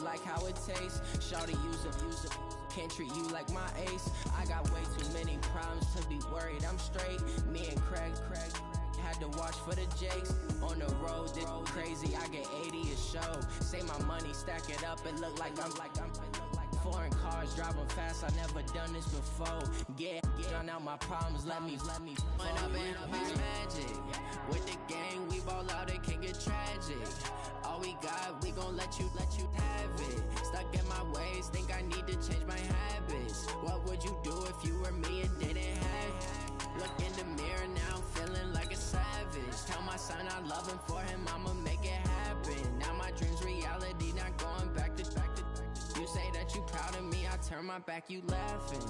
like how it tastes. Shawty use a can't treat you like my ace. I got way too many problems to be worried. I'm straight. Me and Craig had to watch for the Jakes. On the road, this crazy. I get 80 a show. Say my money, stack it up. It look like I'm foreign cars driving fast. I never done this before. Get out my problems. Let me. When up in magic with the gang, we ball out. It can get tragic. All we got, we gon' let you have it. Stuck in my ways, think I need to change my habits. What would you do if you were me and didn't have it? Look in the mirror now, I'm feeling like a savage. Tell my son I love him, for him I'ma make it happen. Now my dream's reality, not going back to. You say that you proud of me, I turn my back, you laughing.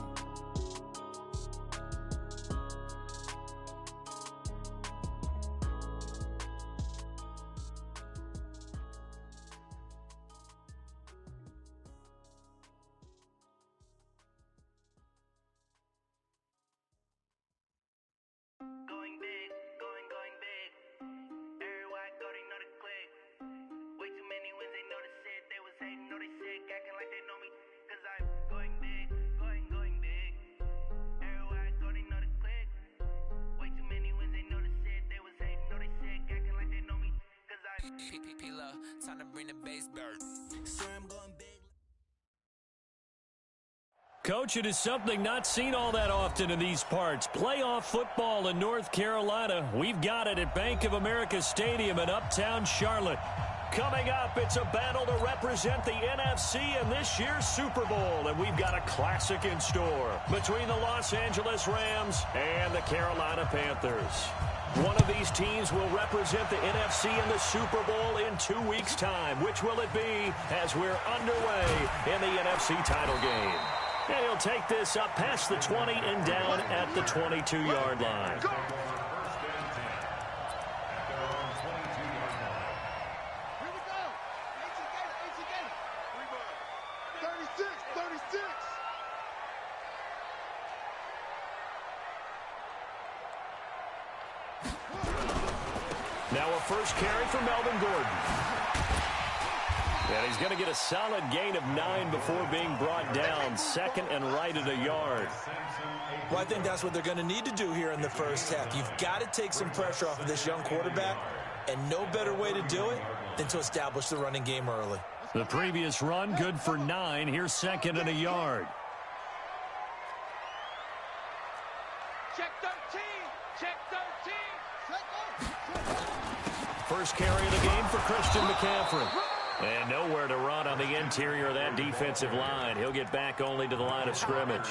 Time to bring the bass bird. Coach, it is something not seen all that often in these parts. Playoff football in North Carolina. We've got it at Bank of America Stadium in Uptown Charlotte. Coming up, it's a battle to represent the NFC in this year's Super Bowl, and we've got a classic in store between the Los Angeles Rams and the Carolina Panthers. One of these teams will represent the NFC in the Super Bowl in 2 weeks' time. Which will it be as we're underway in the NFC title game? And he'll take this up past the 20 and down at the 22-yard line. Now a first carry for Melvin Gordon. And he's going to get a solid gain of 9 before being brought down. Second and right at a yard. Well, I think that's what they're going to need to do here in the first half. You've got to take some pressure off of this young quarterback, and no better way to do it than to establish the running game early. The previous run, good for 9. Here's second and a yard. Check 13. Check 13. First carry of the game for Christian McCaffrey. And nowhere to run on the interior of that defensive line. He'll get back only to the line of scrimmage.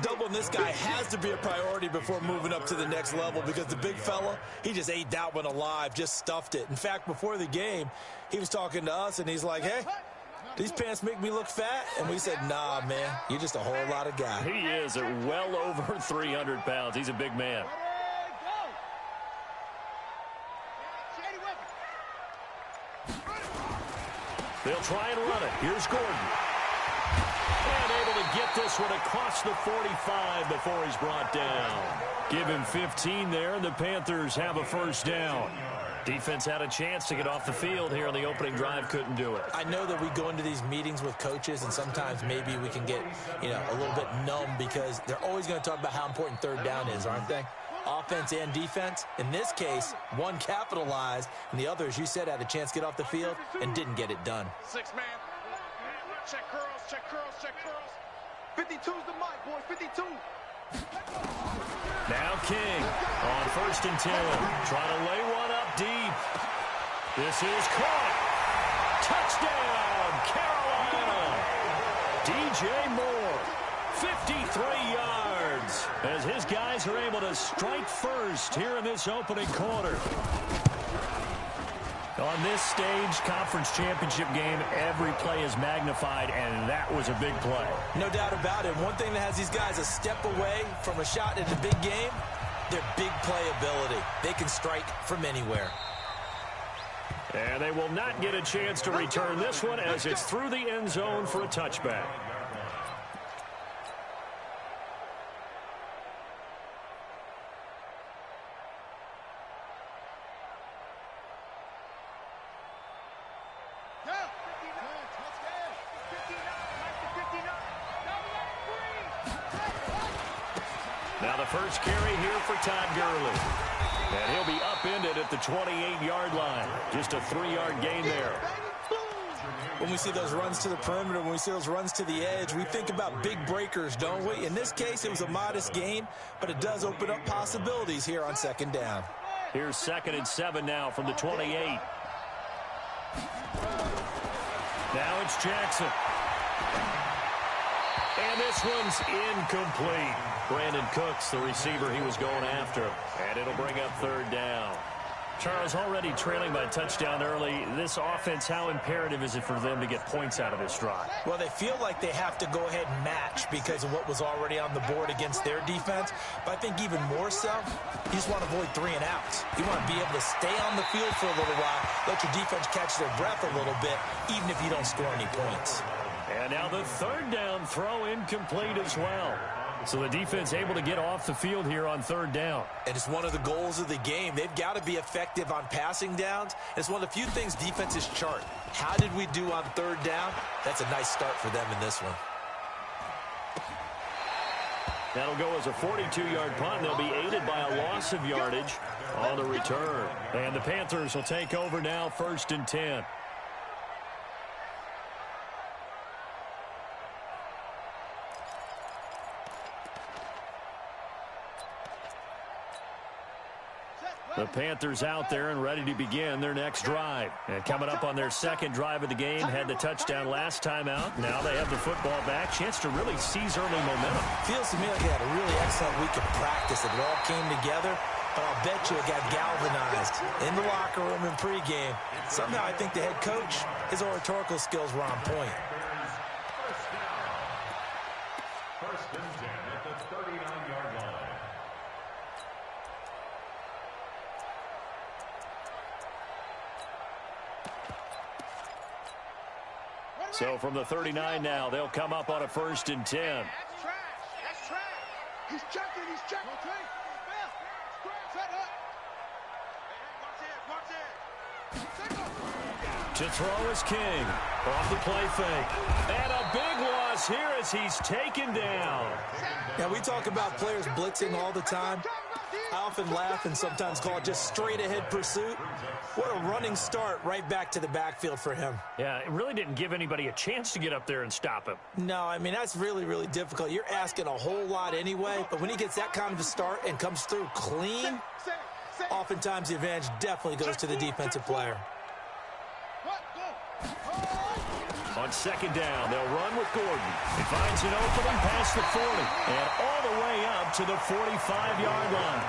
Doubling this guy has to be a priority before moving up to the next level, because the big fella, he just ate that one alive, just stuffed it. In fact, before the game, he was talking to us, and he's like, hey, these pants make me look fat. And we said, nah, man, you're just a whole lot of guy. He is at well over 300 pounds. He's a big man. They'll try and run it. Here's Gordon. And able to get this one across the 45 before he's brought down. Give him 15 there, and the Panthers have a first down. Defense had a chance to get off the field here on the opening drive, couldn't do it. I know that we go into these meetings with coaches, and sometimes maybe we can get, a little bit numb, because they're always going to talk about how important third down is, aren't they? Offense and defense. In this case, one capitalized, and the other, as you said, had a chance to get off the field and didn't get it done. 6-man. Check curls, check curls, check curls. 52's the mic, boy, 52. Now King on 1st and 10. Trying to lay one up deep. This is caught. Touchdown, Carolina. DJ Moore, 53 yards, as his guys are able to strike first here in this opening quarter. On this stage, conference championship game, every play is magnified, and that was a big play. No doubt about it. One thing that has these guys a step away from a shot in the big game, their big play ability. They can strike from anywhere. And they will not get a chance to return this one, as it's through the end zone for a touchback. Now the first carry here for Todd Gurley. And he'll be upended at the 28-yard line. Just a 3-yard gain there. When we see those runs to the perimeter, when we see those runs to the edge, we think about big breakers, don't we? In this case, it was a modest gain, but it does open up possibilities here on second down. Here's 2nd and 7 now from the 28. Now it's Jackson. And this one's incomplete. Brandon Cooks, the receiver he was going after. And it'll bring up 3rd down. Charles, already trailing by a touchdown early. This offense, how imperative is it for them to get points out of this drive? Well, they feel like they have to go ahead and match because of what was already on the board against their defense. But I think even more so, you just want to avoid 3 and outs. You want to be able to stay on the field for a little while, let your defense catch their breath a little bit, even if you don't score any points. And now the 3rd down throw incomplete as well. So the defense able to get off the field here on 3rd down. And it's one of the goals of the game. They've got to be effective on passing downs. It's one of the few things defenses chart. How did we do on 3rd down? That's a nice start for them in this one. That'll go as a 42-yard punt. They'll be aided by a loss of yardage on the return. And the Panthers will take over now, 1st and 10. The Panthers out there and ready to begin their next drive. And coming up on their 2nd drive of the game, had the touchdown last time out. Now they have the football back. Chance to really seize early momentum. Feels to me like they had a really excellent week of practice. It all came together, but I'll bet you it got galvanized in the locker room in pregame. Somehow I think the head coach, his oratorical skills were on point. First and 10 at the 39-yard line. So from the 39 now, they'll come up on a 1st and 10. That's trash. That's trash. He's checking. He's checking. To throw is King. Off the play fake. And a big loss here as he's taken down. Now, we talk about players blitzing all the time. I often laugh and sometimes call it just straight-ahead pursuit. What a running start right back to the backfield for him. Yeah, it really didn't give anybody a chance to get up there and stop him. No, I mean, that's really, really difficult. You're asking a whole lot anyway, but when he gets that kind of a start and comes through clean, oftentimes the advantage definitely goes to the defensive player. On 2nd down, they'll run with Gordon. He finds an opening past the 40 and all the way up to the 45-yard line.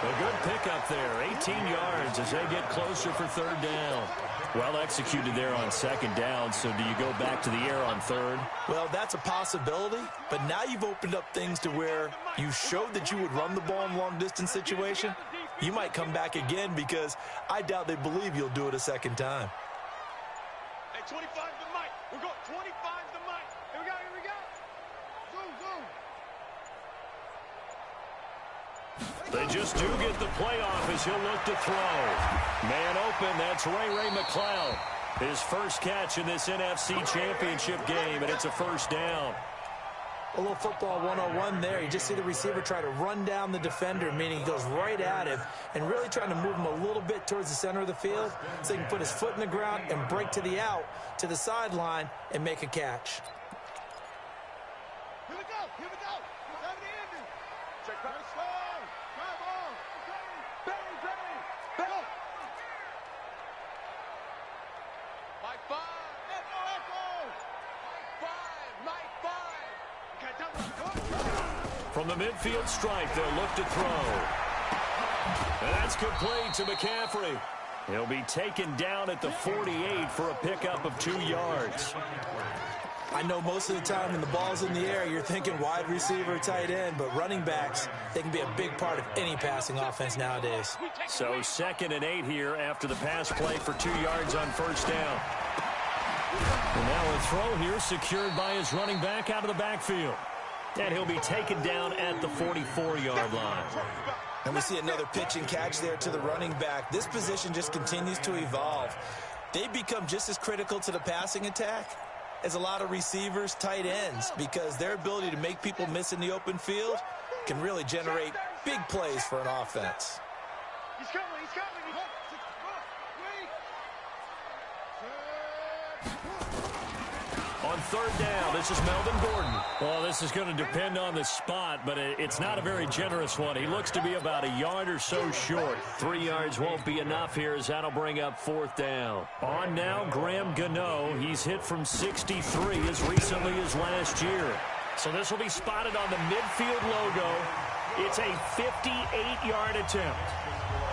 A good pickup there, 18 yards as they get closer for 3rd down. Well executed there on 2nd down, so do you go back to the air on 3rd? Well, that's a possibility, but now you've opened up things to where you showed that you would run the ball in long-distance situation. You might come back again because I doubt they believe you'll do it a 2nd time. Hey, 25 to the mic. We're going 25 to the mic. Here we go. Here we go. Zoom, zoom. They just do get the playoff as he'll look to throw. Man open, that's Ray McLeod. His first catch in this NFC Championship game, and it's a 1st down. A little football 101 there. You just see the receiver try to run down the defender, meaning he goes right at him and really trying to move him a little bit towards the center of the field so he can put his foot in the ground and break to the out, to the sideline, and make a catch. Here we go. Here we go. Have the ending. Check back. Drive on. Bang, bang. Bang. Mike 5. Echo. Mike 5. From the midfield stripe, they'll look to throw. And that's complete to McCaffrey. He'll be taken down at the 48 for a pickup of 2 yards. I know most of the time when the ball's in the air, you're thinking wide receiver, tight end, but running backs, they can be a big part of any passing offense nowadays. So 2nd and 8 here after the pass play for 2 yards on 1st down. And now a throw here secured by his running back out of the backfield. And he'll be taken down at the 44-yard line. And we see another pitch and catch there to the running back. This position just continues to evolve. They become just as critical to the passing attack as a lot of receivers, tight ends, because their ability to make people miss in the open field can really generate big plays for an offense. He's coming, he's coming. On third down, this is Melvin Gordon. Well, this is going to depend on the spot, but it's not a very generous one. He looks to be about a yard or so short. 3 yards won't be enough here as that'll bring up fourth down. On now, Graham Gano. He's hit from 63 as recently as last year. So this will be spotted on the midfield logo. It's a 58-yard attempt.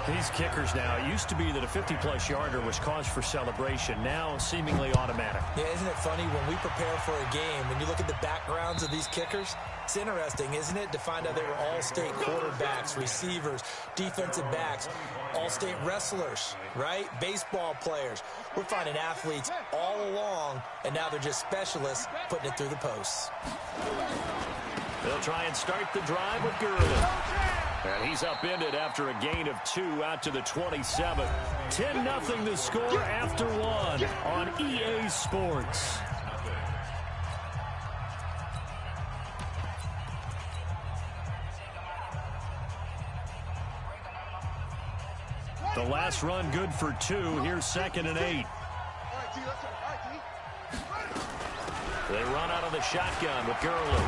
These kickers now, it used to be that a 50-plus yarder was cause for celebration. Now, seemingly automatic. Yeah, isn't it funny when we prepare for a game, when you look at the backgrounds of these kickers, it's interesting, isn't it, to find out they were all-state quarterbacks, receivers, defensive backs, all-state wrestlers, right? Baseball players. We're finding athletes all along, and now they're just specialists putting it through the posts. They'll try and start the drive with Gurley. And he's upended after a gain of 2 out to the 27. 10-0 the score after 1 on EA Sports. The last run good for 2. Here's 2nd and 8. They run out of the shotgun with Gurley.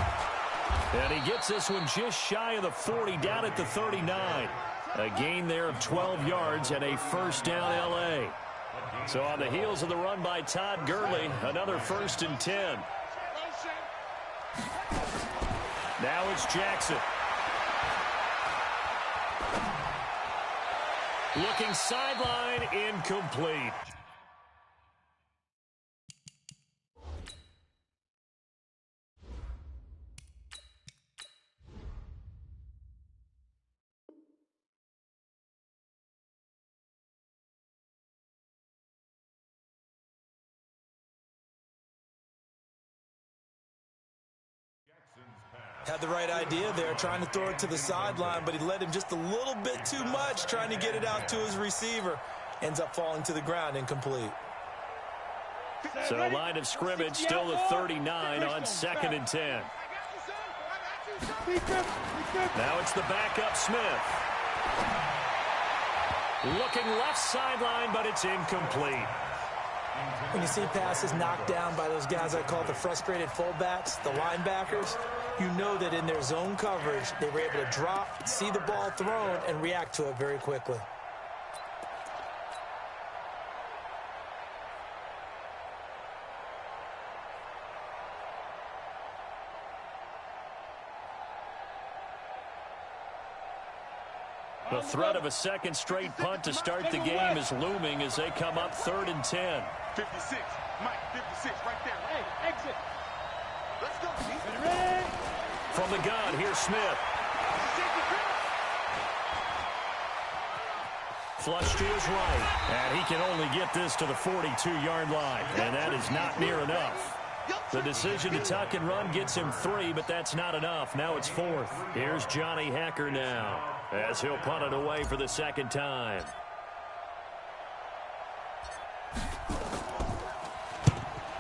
And he gets this one just shy of the 40, down at the 39. A gain there of 12 yards and a first down L.A. So on the heels of the run by Todd Gurley, another 1st and 10. Now it's Jackson. Looking sideline, incomplete. Had the right idea there, trying to throw it to the sideline, but he led him just a little bit too much, trying to get it out to his receiver. Ends up falling to the ground, incomplete. So line of scrimmage, still the 39 on 2nd and 10. Now it's the backup Smith. Looking left sideline, but it's incomplete. When you see passes knocked down by those guys I call the frustrated fullbacks, the linebackers, you know that in their zone coverage, they were able to drop, see the ball thrown, and react to it very quickly. The threat of a second straight punt to start the game is looming as they come up 3rd and 10. 56, Mike, 56, right there. Hey, exit. Let's go. From the gun, here's Smith. Flush to his right, and he can only get this to the 42-yard line, and that is not near enough. The decision to tuck and run gets him 3, but that's not enough. Now it's 4th. Here's Johnny Hacker now, as he'll punt it away for the 2nd time.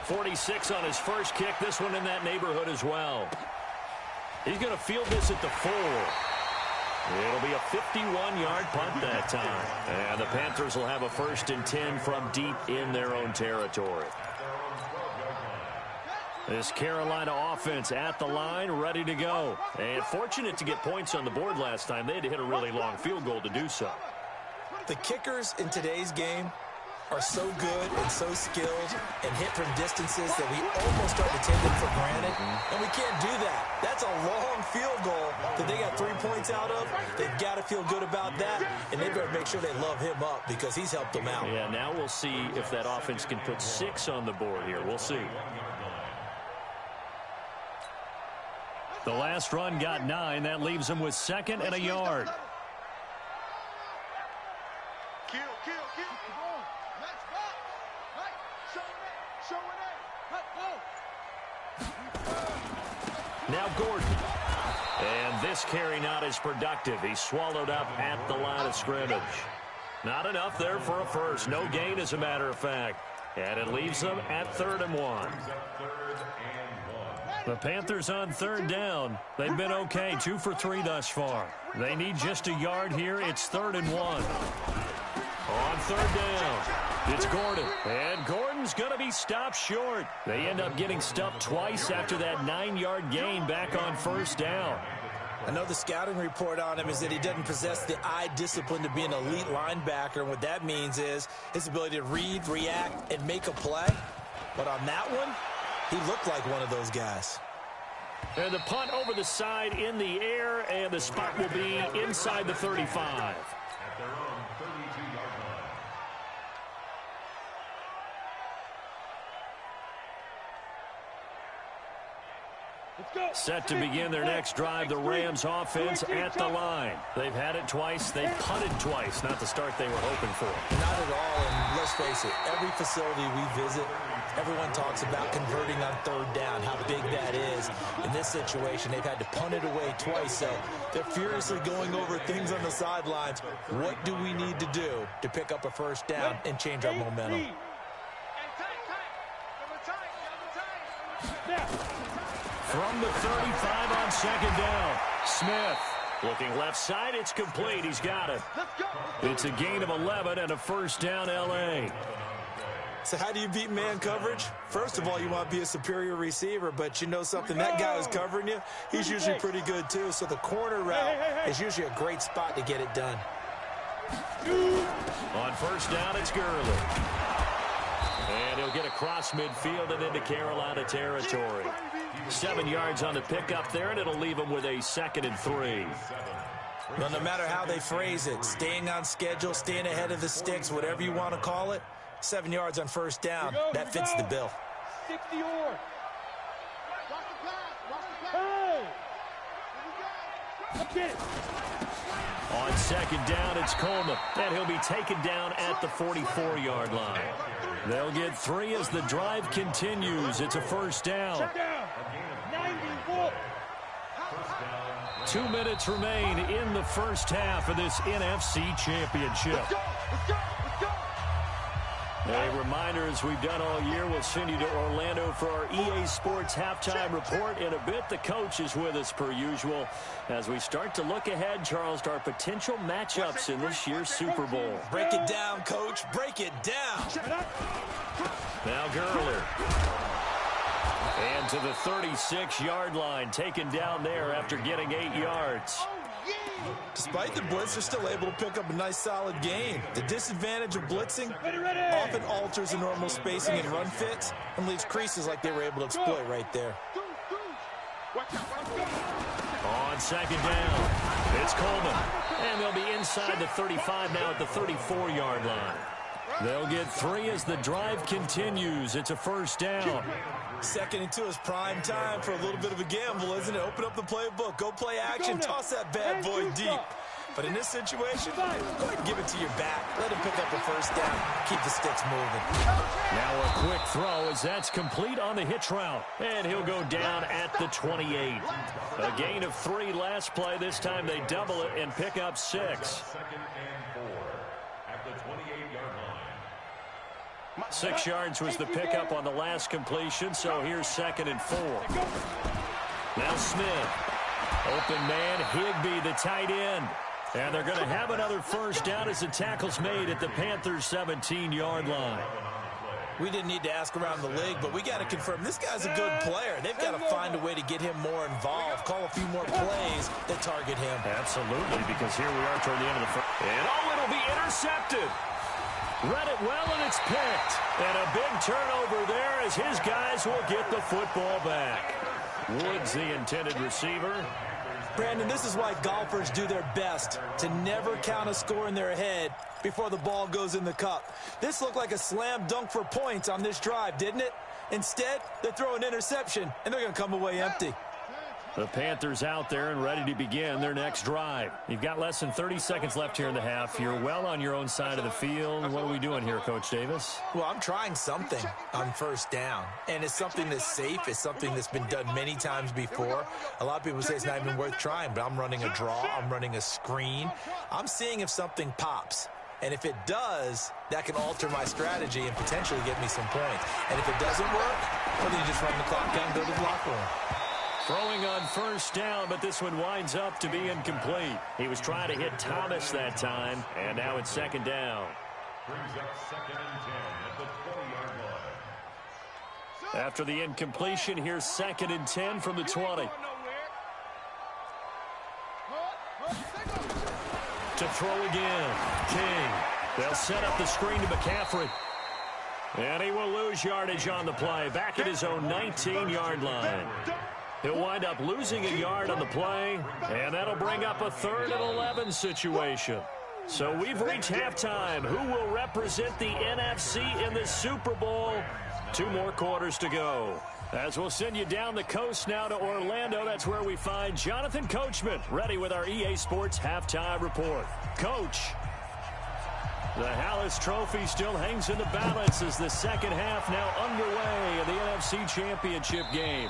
.46 on his first kick. This one in that neighborhood as well. He's going to field this at the 4. It'll be a 51-yard punt that time. And the Panthers will have a 1st and 10 from deep in their own territory. This Carolina offense at the line, ready to go. And fortunate to get points on the board last time. They had to hit a really long field goal to do so. The kickers in today's game are so good and so skilled and hit from distances that we almost start to take them for granted. And we can't do that. That's a long field goal that they got 3 points out of. They've got to feel good about that, and they better make sure they love him up because he's helped them out. Yeah, now we'll see if that offense can put 6 on the board here. We'll see. The last run got 9. That leaves him with 2nd and a yard. Kill. Let's go. Right. Show it. Now Gordon. And this carry not as productive. He's swallowed up at the line of scrimmage. Not enough there for a first. No gain, as a matter of fact. And it leaves them at 3rd and 1. The Panthers on third down. They've been okay, 2 for 3 thus far. They need just a yard here. It's 3rd and 1. On third down, it's Gordon. And Gordon's going to be stopped short. They end up getting stuffed twice after that 9-yard gain back on first down. I know the scouting report on him is that he doesn't possess the eye discipline to be an elite linebacker. And what that means is his ability to read, react, and make a play. But on that one, he looked like one of those guys. And the punt over the side in the air, and the spot will be inside the 35. At their own 32-yard line. Set to begin their next drive, the Rams offense at the line. They've had it twice. They've punted twice. Not the start they were hoping for. Not at all, and let's face it, every facility we visit, everyone talks about converting on third down, how big that is. In this situation, they've had to punt it away twice, so they're furiously going over things on the sidelines. What do we need to do to pick up a first down and change our momentum? From the 35 on second down, Smith looking left side. It's complete. He's got it. It's a gain of 11 and a first down, L.A. So how do you beat man coverage? First of all, you want to be a superior receiver, but you know something, that guy who's covering you, he's usually pretty good too. So the corner route is usually a great spot to get it done. On first down, it's Gurley. And he'll get across midfield and into Carolina territory. 7 yards on the pickup there, and it'll leave him with a 2nd and 3. Well, no matter how they phrase it, staying on schedule, staying ahead of the sticks, whatever you want to call it, 7 yards on first down, that fits the bill. 60 yards. On second down, it's Coleman, and he'll be taken down at the 44-yard line. They'll get 3 as the drive continues. It's a first down. 2 minutes remain in the first half of this NFC Championship. A reminder, as we've done all year, we'll send you to Orlando for our EA Sports halftime report. In a bit, the coach is with us per usual as we start to look ahead, Charles, to our potential matchups in this year's Super Bowl. Break it down, Coach. Break it down. Now Gurley. And to the 36-yard line, taken down there after getting 8 yards. Despite the blitz, they're still able to pick up a nice, solid gain. The disadvantage of blitzing often alters the normal spacing and run fits and leaves creases like they were able to exploit right there. On second down, it's Coleman. And they'll be inside the 35 now at the 34-yard line. They'll get 3 as the drive continues. It's a first down. 2nd and 2 is prime time for a little bit of a gamble, isn't it? Open up the playbook, go play action, toss that bad boy deep. But in this situation, go ahead and give it to your back. Let him pick up a first down. Keep the sticks moving. Now a quick throw as that's complete on the hitch route. And he'll go down at the 28. A gain of 3 last play. This time they double it and pick up 6. 2nd and 4 at the 28-yard line. 6 yards was the pickup on the last completion, so here's 2nd and 4. Now Smith. Open man, Higbee, the tight end. And they're going to have another first down as the tackle's made at the Panthers' 17-yard line. We didn't need to ask around the league, but we got to confirm this guy's a good player. They've got to find a way to get him more involved, call a few more plays that target him. Absolutely, because here we are toward the end of the first. And oh, it'll be intercepted. Read it well, and it's picked. And a big turnover there as his guys will get the football back. Woods, the intended receiver. Brandon, this is why golfers do their best to never count a score in their head before the ball goes in the cup. This looked like a slam dunk for points on this drive, didn't it? Instead, they throw an interception, and they're going to come away empty. The Panthers out there and ready to begin their next drive. You've got less than 30 seconds left here in the half. You're well on your own side of the field. What are we doing here, Coach Davis? Well, I'm trying something on first down, and it's something that's safe. It's something that's been done many times before. A lot of people say it's not even worth trying, but I'm running a draw. I'm running a screen. I'm seeing if something pops. And if it does, that can alter my strategy and potentially get me some points. And if it doesn't work, well, then you just run the clock down and go to the locker room. Throwing on first down, but this one winds up to be incomplete. He was trying to hit Thomas that time, and now it's second down. Brings up 2nd and 10 at the 20-yard line. After the incompletion, here's 2nd and 10 from the 20. To throw again. King. They'll set up the screen to McCaffrey. And he will lose yardage on the play. Back at his own 19-yard line. He'll wind up losing a yard on the play, and that'll bring up a 3rd and 11 situation. So we've reached halftime. Who will represent the NFC in the Super Bowl? 2 more quarters to go. As we'll send you down the coast now to Orlando, that's where we find Jonathan Coachman, ready with our EA Sports Halftime Report. Coach, the Hallis Trophy still hangs in the balance as the second half now underway in the NFC Championship game.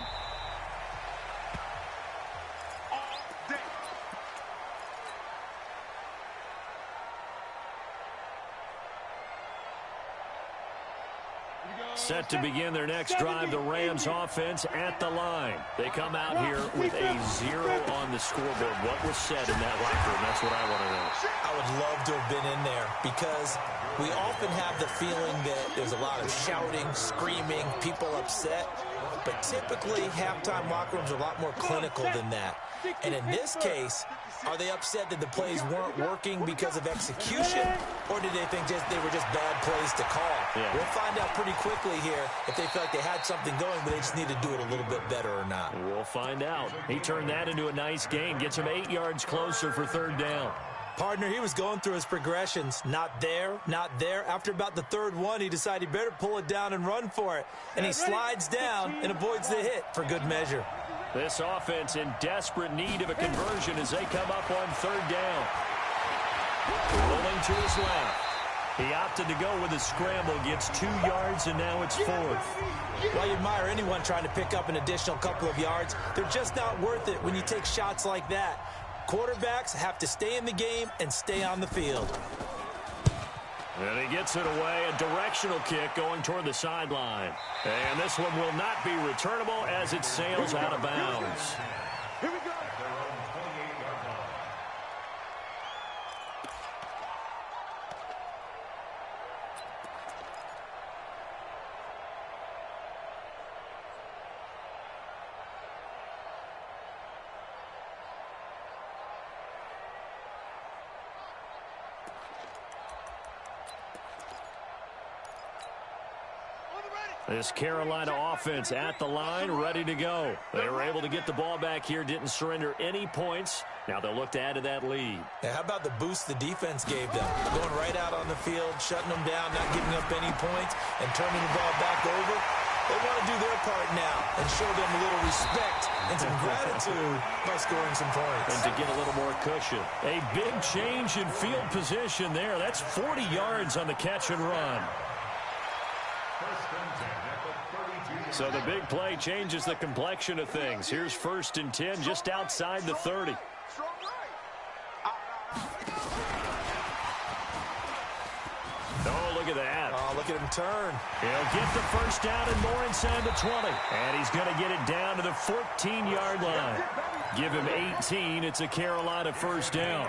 Set to begin their next drive, the Rams offense at the line. They come out here with a 0 on the scoreboard. What was said in that locker room? That's what I want to know. I would love to have been in there because we often have the feeling that there's a lot of shouting, screaming, people upset. But typically, halftime locker rooms are a lot more clinical than that. And in this case, are they upset that the plays weren't working because of execution, or did they think they were just bad plays to call? Yeah. We'll find out pretty quickly here if they feel like they had something going, but they just need to do it a little bit better or not. We'll find out. He turned that into a nice gain, gets him 8 yards closer for 3rd down. Partner, he was going through his progressions. Not there, not there. After about the 3rd one, he decided he better pull it down and run for it. And he slides down and avoids the hit for good measure. This offense in desperate need of a conversion as they come up on 3rd down. Rolling to his left. He opted to go with a scramble, gets 2 yards, and now it's 4th. Well, you admire anyone trying to pick up an additional couple of yards. They're just not worth it when you take shots like that. Quarterbacks have to stay in the game and stay on the field. And he gets it away, a directional kick going toward the sideline. And this one will not be returnable as it sails out of bounds. Here we go. This Carolina offense at the line, ready to go. They were able to get the ball back here, didn't surrender any points. Now they'll look to add to that lead. Now, how about the boost the defense gave them? Going right out on the field, shutting them down, not giving up any points, and turning the ball back over. They want to do their part now and show them a little respect and some gratitude by scoring some points. And to get a little more cushion. A big change in field position there. That's 40 yards on the catch and run. So the big play changes the complexion of things. Here's 1st and 10 just outside the 30. Oh, look at that. Oh, look at him turn. He'll get the 1st down and more inside the 20. And he's going to get it down to the 14-yard line. Give him 18. It's a Carolina 1st down.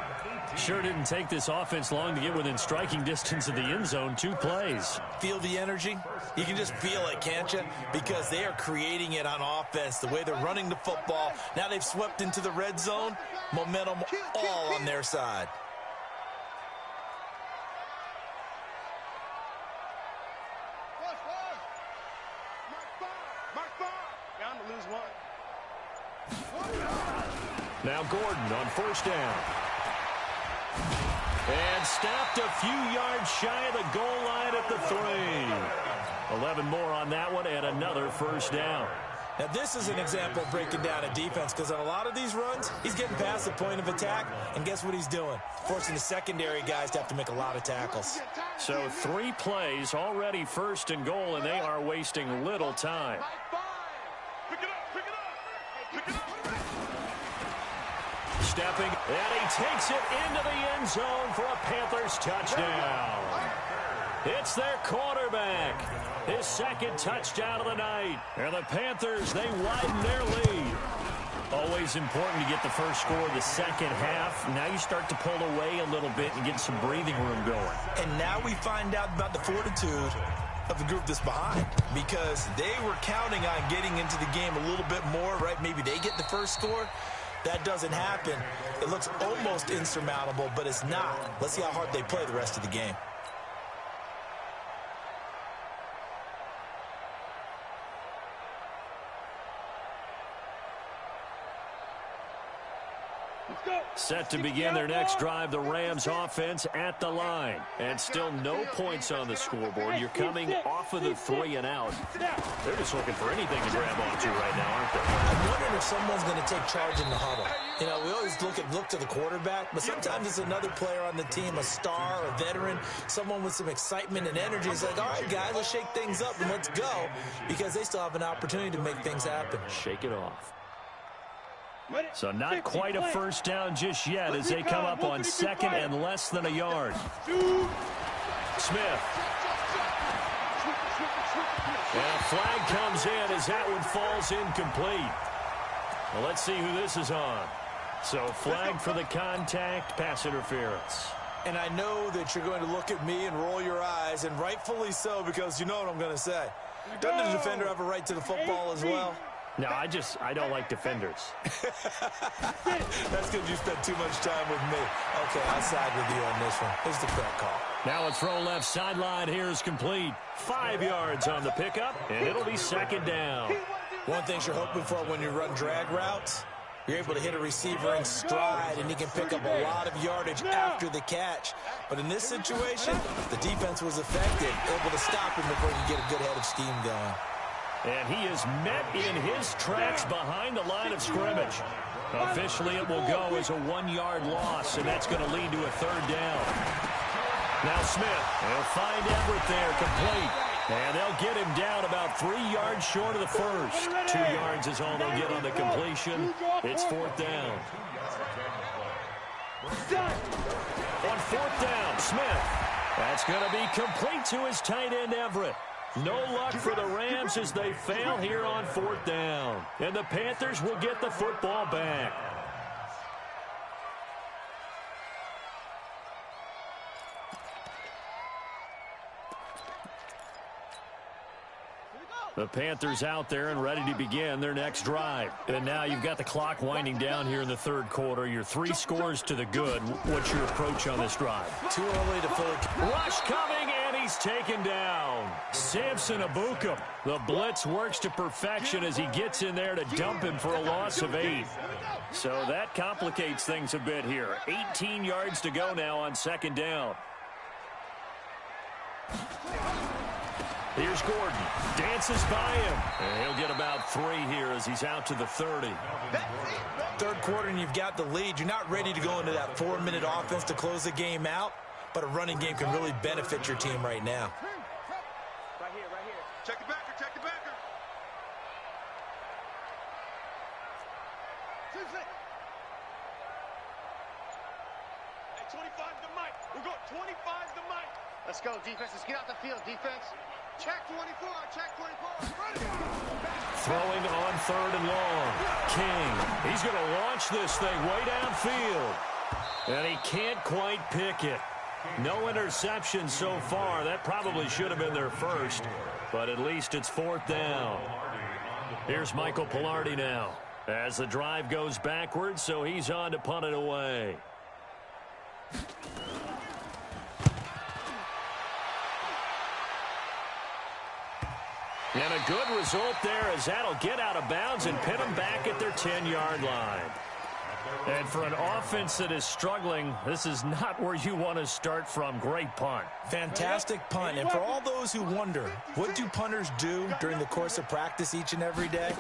Sure didn't take this offense long to get within striking distance of the end zone. 2 plays. Feel the energy? You can just feel it, can't you? Because they are creating it on offense, the way they're running the football. Now they've swept into the red zone. Momentum all on their side. Now Gordon on 1st down. And stopped a few yards shy of the goal line at the 3. 11 more on that one and another 1st down. Now, this is an example of breaking down a defense because on a lot of these runs, he's getting past the point of attack, and guess what he's doing? Forcing the secondary guys to have to make a lot of tackles. So 3 plays, already 1st and goal, and they are wasting little time. Stepping, and he takes it into the end zone for a Panthers touchdown. It's their quarterback. His 2nd touchdown of the night. And the Panthers, they widen their lead. Always important to get the first score of the second half. Now you start to pull away a little bit and get some breathing room going. And now we find out about the fortitude of the group that's behind, because they were counting on getting into the game a little bit more, right? Maybe they get the first score. That doesn't happen. It looks almost insurmountable, but it's not. Let's see how hard they play the rest of the game. Set to begin their next drive, the Rams offense at the line. And still no points on the scoreboard. You're coming off of the 3 and out. They're just looking for anything to grab onto right now, aren't they? I'm wondering if someone's going to take charge in the huddle. You know, we always look to the quarterback, but sometimes it's another player on the team, a star, a veteran, someone with some excitement and energy. It's like, all right, guys, let's shake things up and let's go, because they still have an opportunity to make things happen. Shake it off. So not quite a first down just yet as they come up on second and less than a yard. Smith. And a flag comes in as that one falls incomplete. Well, let's see who this is on. So flag for the contact, pass interference. And I know that you're going to look at me and roll your eyes, and rightfully so, because you know what I'm going to say. Doesn't the defender have a right to the football as well? No, I don't like defenders. That's because you spent too much time with me. Okay, I'll side with you on this one. Here's the correct call. Now a throw left sideline here is complete. 5 yards on the pickup, and it'll be second down. One thing you're hoping for when you run drag routes, you're able to hit a receiver in stride, and he can pick up a lot of yardage after the catch. But in this situation, the defense was effective, able to stop him before he could get a good head of steam going. And he is met in his tracks behind the line of scrimmage. Officially, it will go as a 1-yard loss, and that's going to lead to a third down. Now Smith will find Everett there, complete. And they'll get him down about 3 yards short of the first. 2 yards is all they'll get on the completion. It's fourth down. On fourth down, Smith. That's going to be complete to his tight end, Everett. No luck for the Rams as they fail here on fourth down. And the Panthers will get the football back. The Panthers out there and ready to begin their next drive. And now you've got the clock winding down here in the third quarter. Your 3 scores to the good. What's your approach on this drive? Too early to fully... Rush coming, and he's taken down. Samson Abukum. The blitz works to perfection as he gets in there to dump him for a loss of 8. So that complicates things a bit here. 18 yards to go now on second down. Here's Gordon. Dances by him. And he'll get about 3 here as he's out to the 30. Third quarter and you've got the lead. You're not ready to go into that 4-minute offense to close the game out, but a running game can really benefit your team right now. Right here. Check the backer, check the backer. Hey, 25's the mic. We're going 25's the mic. Let's go, defense. Let's get out the field, defense. Check 24, check 24. Ready. Throwing on third and long. King. He's going to launch this thing way downfield. And he can't quite pick it. No interception so far. That probably should have been their first. But at least it's fourth down. Here's Michael Pilardi now. As the drive goes backwards, so he's on to punt it away. And a good result there as that'll get out of bounds and pin them back at their 10-yard line. And for an offense that is struggling, this is not where you want to start from. Great punt. Fantastic punt. And for all those who wonder, what do punters do during the course of practice each and every day?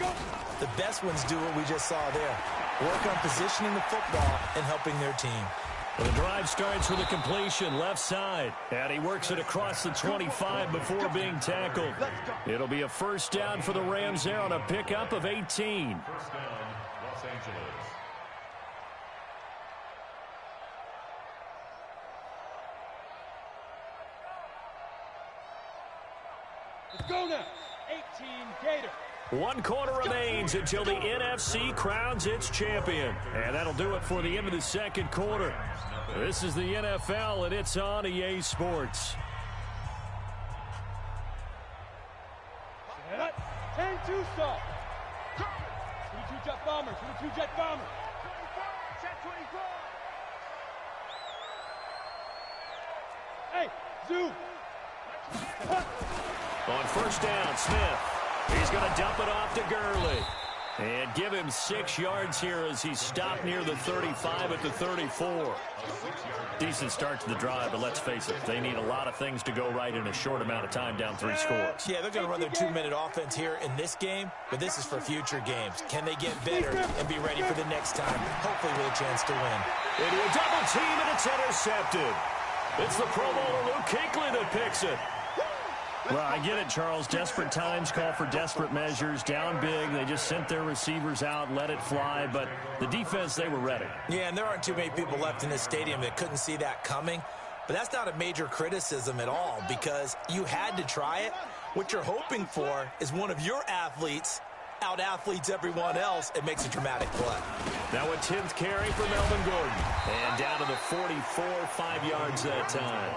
The best ones do what we just saw there. Work on positioning the football and helping their team. The drive starts with a completion left side. And he works it across the 25 before being tackled. It'll be a first down for the Rams there on a pickup of 18. First down, Los Angeles. Let's go now. 1 quarter remains until the NFC crowns its champion. And that'll do it for the end of the second quarter. This is the NFL, and it's on EA Sports. 10-2 stop. 22 jet bomber, 22 jet bomber. 24, jet 24. Hey, Zoo. On first down, Smith. He's going to dump it off to Gurley. And give him 6 yards here as he's stopped near the 35 at the 34. Decent start to the drive, but let's face it, they need a lot of things to go right in a short amount of time, down 3 scores. Yeah, they're going to run their 2-minute offense here in this game, but this is for future games. Can they get better and be ready for the next time, hopefully with a chance to win? Into a double team, and it's intercepted. It's the Pro Bowler Luke Kuechly that picks it. Well, I get it, Charles. Desperate times call for desperate measures. Down big, they just sent their receivers out, let it fly. But the defense, they were ready. Yeah, and there aren't too many people left in this stadium that couldn't see that coming. But that's not a major criticism at all because you had to try it. What you're hoping for is one of your athletes out-athletes everyone else. It makes a dramatic play. Now a 10th carry for Melvin Gordon. And down to the 44, 5 yards that time.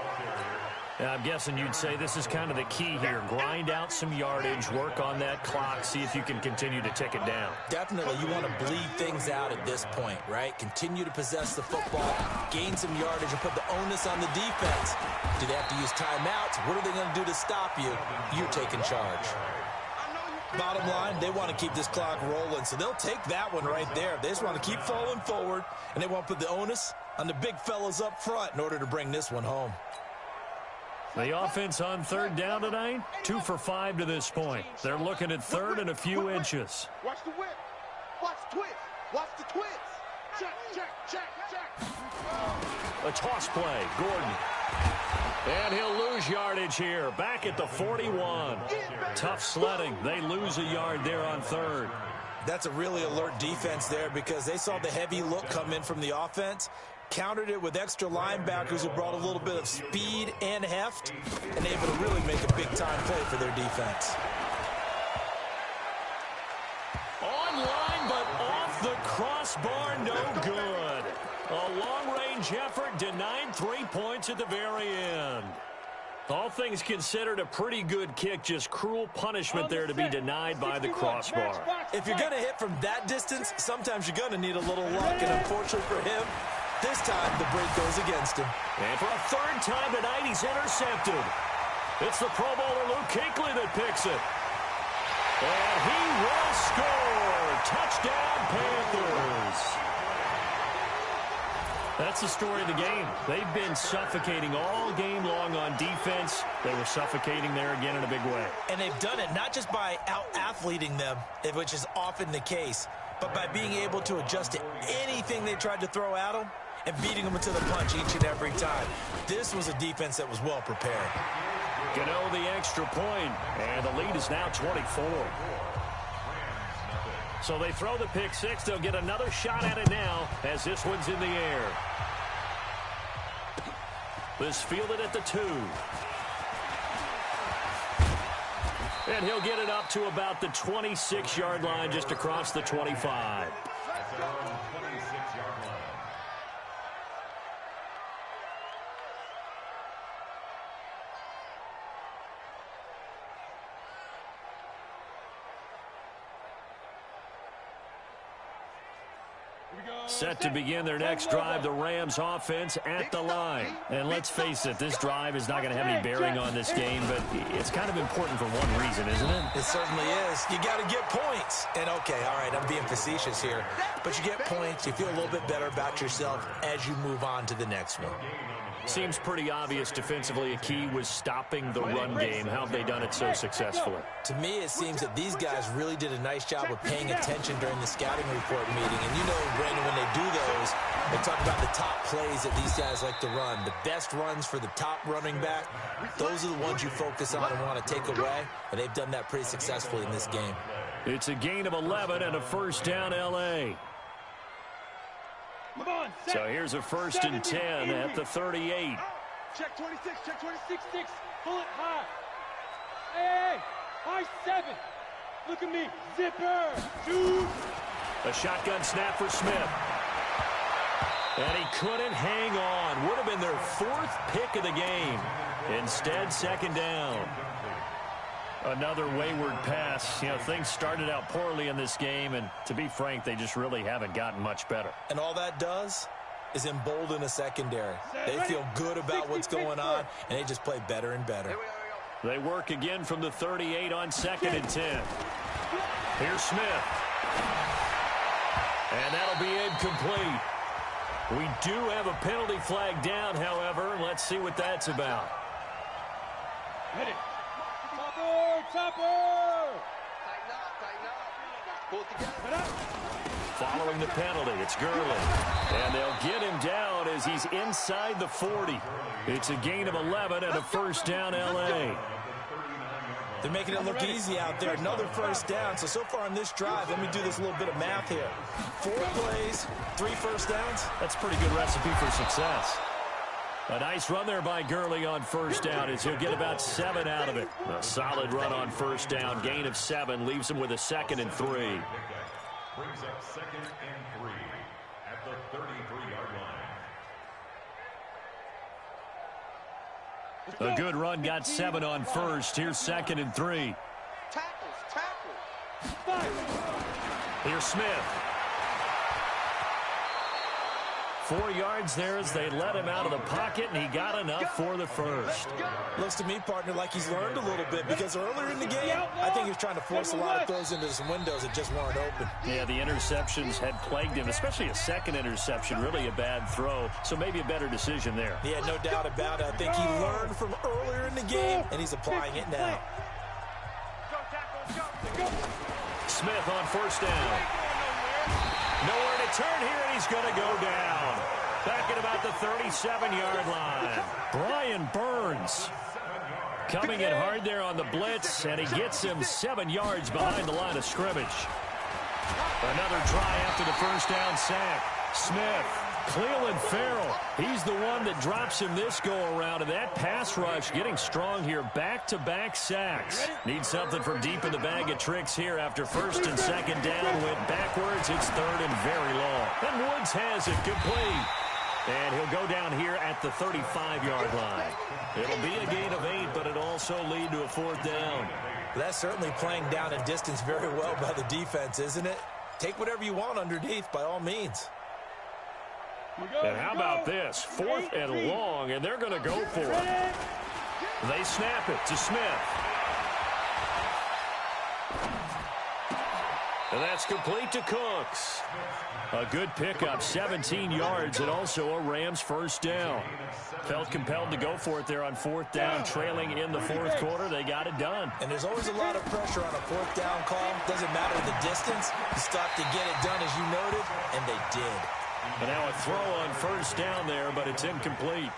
I'm guessing you'd say this is kind of the key here. Grind out some yardage, work on that clock, see if you can continue to tick it down. Definitely, you want to bleed things out at this point, right? Continue to possess the football, gain some yardage, and put the onus on the defense. Do they have to use timeouts? What are they going to do to stop you? You're taking charge. Bottom line, they want to keep this clock rolling, so they'll take that one right there. They just want to keep falling forward, and they want to put the onus on the big fellas up front in order to bring this one home. The offense on third down tonight, 2 for 5 to this point. They're looking at third and a few inches. Watch the whip. Watch the twist. Watch the twist. Check, check, check, check. A toss play, Gordon. And he'll lose yardage here, back at the 41. Tough sledding. They lose a yard there on third. That's a really alert defense there because they saw the heavy look come in from the offense, countered it with extra linebackers who brought a little bit of speed and heft, and able to really make a big-time play for their defense. Online, but off the crossbar, no good. A long-range effort denied 3 points at the very end. All things considered, a pretty good kick, just cruel punishment there to be denied by the crossbar. If you're going to hit from that distance, sometimes you're going to need a little luck, and unfortunately for him, this time the break goes against him. And for a third time tonight, he's intercepted. It's the Pro Bowler Luke Kuechly that picks it. And he will score. Touchdown, Panthers. That's the story of the game. They've been suffocating all game long on defense. They were suffocating there again in a big way. And they've done it not just by out-athleting them, which is often the case, but by being able to adjust to anything they tried to throw at them and beating them to the punch each and every time. This was a defense that was well prepared. Gano the extra point, and the lead is now 24. So they throw the pick six. They'll get another shot at it now as this one's in the air. This fielded at the 2. And he'll get it up to about the 26-yard line, just across the 25. Set to begin their next drive, the Rams offense at the line. And let's face it, this drive is not going to have any bearing on this game, but it's kind of important for one reason, isn't it? It certainly is. You got to get points. And okay, all right, I'm being facetious here, but you get points, you feel a little bit better about yourself as you move on to the next one. Seems pretty obvious defensively a key was stopping the run game. How have they done it so successfully? To me, it seems that these guys really did a nice job of paying attention during the scouting report meeting. And you know, Brandon, when they do those, they talk about the top plays that these guys like to run. The best runs for the top running back, those are the ones you focus on and want to take away. And they've done that pretty successfully in this game. It's a gain of 11 and a first down L.A. So here's a 1st and 10 at the 38. Check 26, check 26, 6. Pull it high. Hey, high 7. Look at me. Zipper. Shoot. A shotgun snap for Smith. And he couldn't hang on. Would have been their 4th pick of the game. Instead, second down. Another wayward pass. You know, things started out poorly in this game, and to be frank, they just really haven't gotten much better. And all that does is embolden a secondary. They feel good about what's going on, and they just play better and better. They work again from the 38 on 2nd and 10. Here's Smith. And that'll be incomplete. We do have a penalty flag down, however. Let's see what that's about. Hit it. Topper. Topper. Pull it together. Following the penalty, it's Gurley. And they'll get him down as he's inside the 40. It's a gain of 11 and a first down, L.A. They're making it look easy out there. Another first down. So far on this drive, let me do this little bit of math here. 4 plays, 3 first downs. That's a pretty good recipe for success. A nice run there by Gurley on first down as he'll get about 7 out of it. A solid run on first down. Gain of 7 leaves him with a 2nd and 3. Brings up 2nd and 3 at the 33-yard line. A good run, got 7 on first. Here's 2nd and 3. Tackles. Here's Smith. 4 yards there as they let him out of the pocket, and he got enough for the first. Looks to me, partner, like he's learned a little bit, because earlier in the game, I think he was trying to force a lot of throws into some windows that just weren't open. Yeah, the interceptions had plagued him, especially a second interception, really a bad throw, so maybe a better decision there. Yeah, no doubt about it. I think he learned from earlier in the game, and he's applying it now. Smith on first down. Nowhere to turn here, and he's going to go down. Back at about the 37-yard line. Brian Burns coming in hard there on the blitz, and he gets him 7 yards behind the line of scrimmage. Another try after the first down sack. Smith, Cleveland Farrell, he's the one that drops him this go-around, and that pass rush getting strong here. Back-to-back sacks. Need something from deep in the bag of tricks here after first and second down. Went backwards. It's 3rd and very long. And Woods has it complete. And he'll go down here at the 35-yard line. It'll be a gain of 8, but it'll also lead to a 4th down. That's certainly playing down in distance very well by the defense, isn't it? Take whatever you want underneath, by all means. And how about this? 4th and long, and they're going to go for it. They snap it to Smith. And that's complete to Cooks. A good pickup, 17 yards, and also a Rams first down. Felt compelled to go for it there on 4th down, trailing in the 4th quarter. They got it done. And there's always a lot of pressure on a 4th down call. Doesn't matter the distance. You stop to get it done, as you noted, and they did. And now a throw on first down there, but it's incomplete.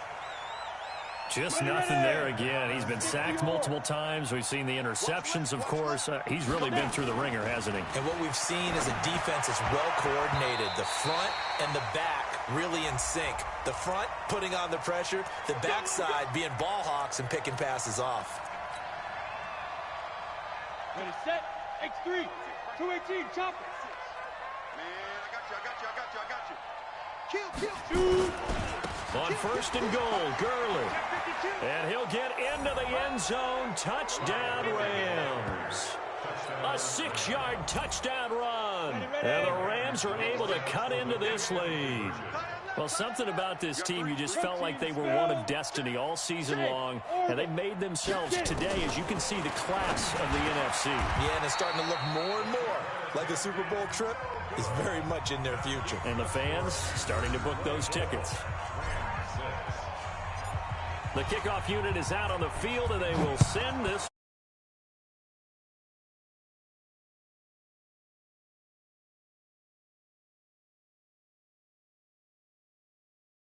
Just nothing there again. He's been sacked multiple times. We've seen the interceptions, of course. He's really been through the ringer, hasn't he? And what we've seen is a defense that's well coordinated. The front and the back really in sync. The front putting on the pressure. The backside being ball hawks and picking passes off. Ready, set, X3, 218, chop it. Man, I got you. Kill. Shoot. On first and goal, Gurley. And he'll get into the end zone. Touchdown, Rams. A 6-yard touchdown run. And the Rams are able to cut into this lead. Well, something about this team, you just felt like they were one of destiny all season long, and they made themselves today, as you can see, the class of the NFC. Yeah, and it's starting to look more and more like a Super Bowl trip is very much in their future. And the fans starting to book those tickets. The kickoff unit is out on the field, and they will send this